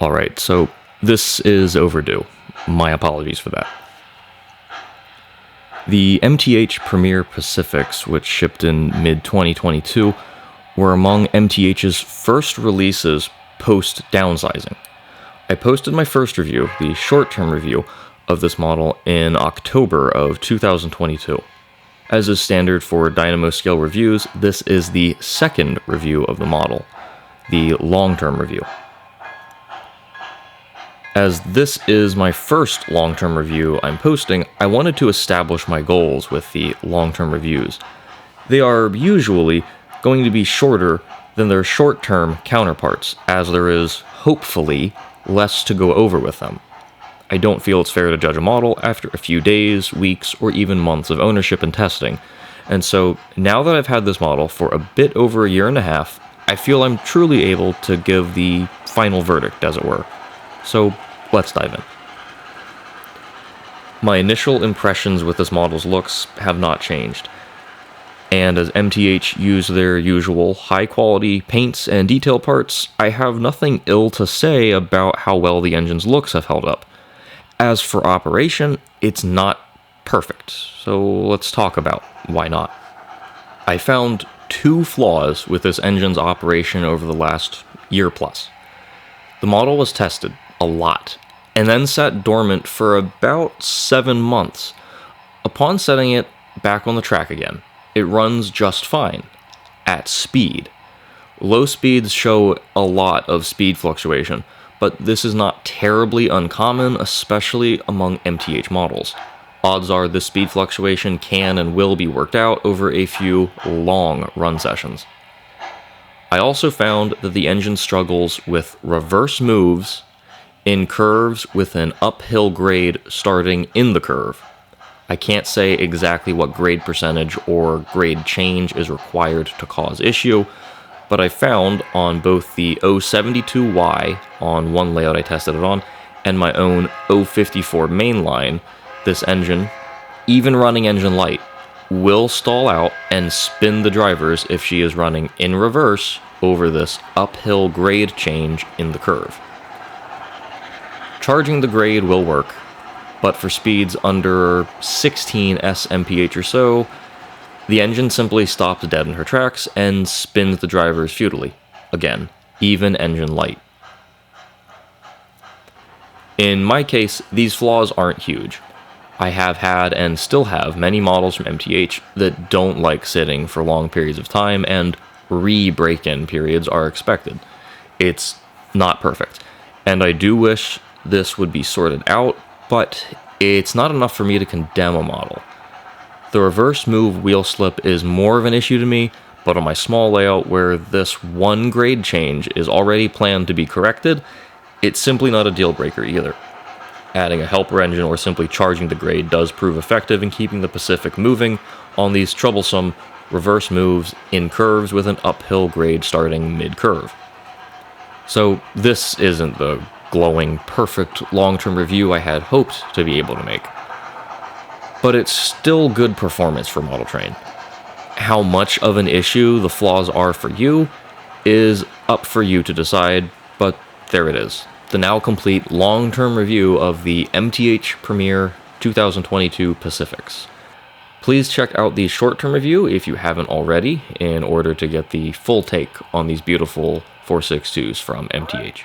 Alright, so this is overdue. My apologies for that. The MTH Premier Pacifics, which shipped in mid-2022, were among MTH's first releases post-downsizing. I posted my first review, the short-term review, of this model in October of 2022. As is standard for DynamO Scale reviews, this is the second review of the model, the long-term review. As this is my first long-term review I'm posting, I wanted to establish my goals with the long-term reviews. They are usually going to be shorter than their short-term counterparts, as there is, hopefully, less to go over with them. I don't feel it's fair to judge a model after a few days, weeks, or even months of ownership and testing, and so now that I've had this model for a bit over a year and a half, I feel I'm truly able to give the final verdict, as it were. So let's dive in. My initial impressions with this model's looks have not changed, and as MTH use their usual high-quality paints and detail parts, I have nothing ill to say about how well the engine's looks have held up. As for operation, it's not perfect, so let's talk about why not. I found two flaws with this engine's operation over the last year plus. The model was tested a lot, and then sat dormant for about 7 months. Upon setting it back on the track again, it runs just fine, at speed. Low speeds show a lot of speed fluctuation, but this is not terribly uncommon, especially among MTH models. Odds are this speed fluctuation can and will be worked out over a few long run sessions. I also found that the engine struggles with reverse moves in curves with an uphill grade starting in the curve. I can't say exactly what grade percentage or grade change is required to cause issue, but I found on both the 072Y on one layout I tested it on, and my own 054 mainline, this engine, even running engine light, will stall out and spin the drivers if she is running in reverse over this uphill grade change in the curve. Charging the grade will work, but for speeds under 16 SMPH or so, the engine simply stops dead in her tracks and spins the drivers futilely. Again, even engine light. In my case, these flaws aren't huge. I have had and still have many models from MTH that don't like sitting for long periods of time, and re-break-in periods are expected. It's not perfect, and I do wish this would be sorted out, but it's not enough for me to condemn a model. The reverse move wheel slip is more of an issue to me, but on my small layout where this one grade change is already planned to be corrected, it's simply not a deal breaker either. Adding a helper engine or simply charging the grade does prove effective in keeping the Pacific moving on these troublesome reverse moves in curves with an uphill grade starting mid-curve. So this isn't the glowing, perfect long-term review I had hoped to be able to make. But it's still good performance for Model Train. How much of an issue the flaws are for you is up for you to decide, but there it is. The now complete long-term review of the MTH Premier 2022 Pacifics. Please check out the short-term review if you haven't already in order to get the full take on these beautiful 462s from MTH.